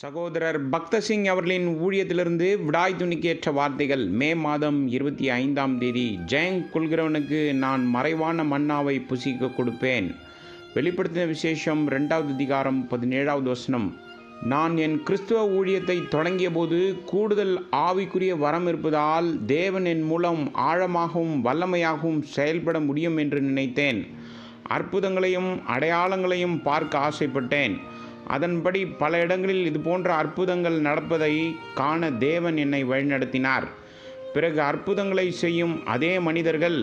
சகோதரர் பக்தர் சிங் அவர்களின் ஊழியத்திலிருந்து விடாய் துணிக்கேற்ற வார்த்தைகள். மே மாதம் 25ஆம் தேதி. ஜெயங் கொள்கிறவனுக்கு நான் மறைவான மன்னாவை புசிக்க கொடுப்பேன். வெளிப்படுத்தின விசேஷம் 2வது அதிகாரம் 17வது வசனம். நான் என் கிறிஸ்துவ ஊழியத்தை தொடங்கிய போது கூடுதல் ஆவிக்குரிய வரம் இருப்பதால் தேவன் என் மூலம் ஆழமாகவும் வல்லமையாகவும் செயல்பட முடியும் என்று நினைத்தேன். அற்புதங்களையும் அடையாளங்களையும் பார்க்க ஆசைப்பட்டேன். அதன்படி பல இடங்களில் இதுபோன்ற அற்புதங்கள் நடப்பதை காண தேவன் என்னை வழிநடத்தினார். பிறகு அற்புதங்களை செய்யும் அதே மனிதர்கள்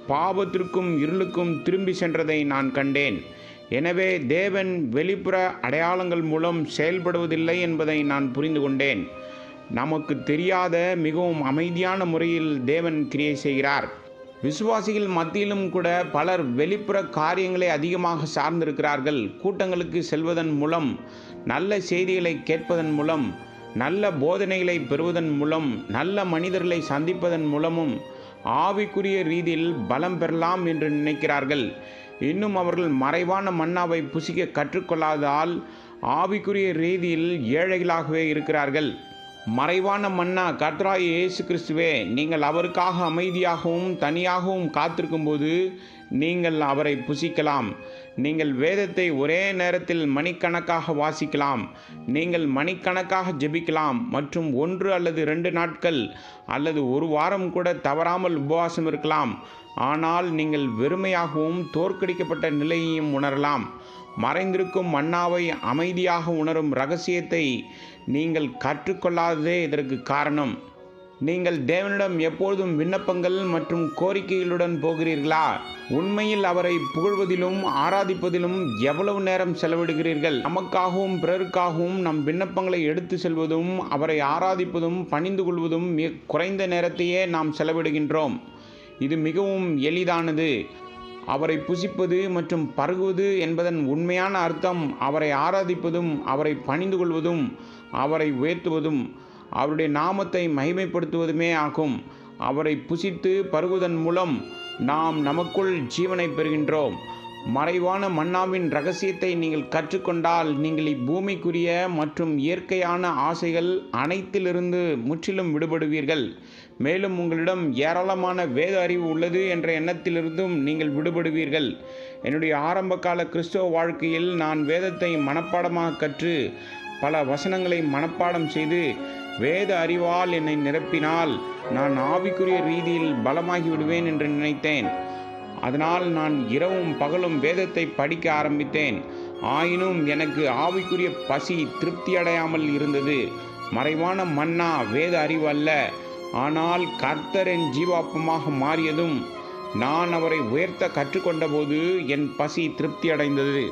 பாவத்திற்கும் இருளுக்கும் திரும்பி சென்றதை நான் கண்டேன். எனவே தேவன் வெளிப்புற அடையாளங்கள் மூலம் செயல்படுவதில்லை என்பதை நான் புரிந்து கொண்டேன். நமக்கு தெரியாத மிகவும் அமைதியான முறையில் தேவன் கிரியை செய்கிறார். விசுவாசிகள் மத்தியிலும் கூட பலர் வெளிப்புற காரியங்களை அதிகமாக சார்ந்திருக்கிறார்கள். கூட்டங்களுக்கு செல்வதன் மூலம், நல்ல செய்திகளை கேட்பதன் மூலம், நல்ல போதனைகளை பெறுவதன் மூலம், நல்ல மனிதர்களை சந்திப்பதன் மூலமும் ஆவிக்குரிய ரீதியில் பலம் பெறலாம் என்று நினைக்கிறார்கள். இன்னும் அவர்கள் மறைவான மன்னாவை புசிக்க கற்றுக்கொள்ளாததால் ஆவிக்குரிய ரீதியில் ஏழைகளாகவே இருக்கிறார்கள். மறைவான மன்னா கர்த்தராகிய இயேசு கிறிஸ்துவே. நீங்கள் அவருக்காக அமைதியாகவும் தனியாகவும் காத்திருக்கும்போது நீங்கள் அவரை புசிக்கலாம். நீங்கள் வேதத்தை ஒரே நேரத்தில் மணிக்கணக்காக வாசிக்கலாம். நீங்கள் மணிக்கணக்காக ஜெபிக்கலாம் மற்றும் 1 அல்லது 2 நாட்கள் அல்லது 1 வாரம் கூட தவறாமல் உபவாசம் இருக்கலாம். ஆனால் நீங்கள் வெறுமையாகவும் தோற்கடிக்கப்பட்ட நிலையையும் உணரலாம். மறைந்திருக்கும் மன்னாவை அமைதியாக உணரும் இரகசியத்தை நீங்கள் கற்றுக்கொள்ளாததே இதற்கு காரணம். நீங்கள் தேவனிடம் எப்பொழுதும் விண்ணப்பங்கள் மற்றும் கோரிக்கைகளுடன் போகிறீர்களா? உண்மையில் அவரை புகழ்வதிலும் ஆராதிப்பதிலும் எவ்வளவு நேரம் செலவிடுகிறீர்கள்? நமக்காகவும் பிறருக்காகவும் நம் விண்ணப்பங்களை எடுத்து செல்வதும் அவரை ஆராதிப்பதும் பணிந்து கொள்வதும் மிக குறைந்த நேரத்தையே நாம் செலவிடுகின்றோம். இது மிகவும் எளிதானது. அவரை புசிப்பது மற்றும் பருகுவது என்பதன் உண்மையான அர்த்தம் அவரை ஆராதிப்பதும் அவரை பணிந்து கொள்வதும் அவரை உயர்த்துவதும் அவருடைய நாமத்தை மகிமைப்படுத்துவதுமே ஆகும். அவரை புசித்து பருகுவதன் மூலம் நாம் நமக்குள் ஜீவனை பெறுகின்றோம். மறைவான மன்னாவின் இரகசியத்தை நீங்கள் கற்றுக்கொண்டால் நீங்கள் இப்பூமிக்குரிய மற்றும் இயற்கையான ஆசைகள் அனைத்திலிருந்து முற்றிலும் விடுபடுவீர்கள். மேலும் உங்களிடம் ஏராளமான வேத அறிவு உள்ளது என்ற எண்ணத்திலிருந்தும் நீங்கள் விடுபடுவீர்கள். என்னுடைய ஆரம்பகால கிறிஸ்தவ வாழ்க்கையில் நான் வேதத்தை மனப்பாடமாக கற்று பல வசனங்களை மனப்பாடம் செய்து வேத அறிவால் என்னை நிரப்பினால் நான் ஆவிக்குரிய ரீதியில் பலமாகி விடுவேன் என்று நினைத்தேன். அதனால் நான் இரவும் பகலும் வேதத்தை படிக்க ஆரம்பித்தேன். ஆயினும் எனக்கு ஆவிக்குரிய பசி திருப்தி அடையாமல் இருந்தது. மறைவான மன்னா வேத அறிவு அல்ல, ஆனால் கர்த்தர் என் ஜீவாப்பமாக மாறியதும் நான் அவரை உயர்த்த கற்றுக்கொண்டபோது என் பசி திருப்தி அடைந்தது.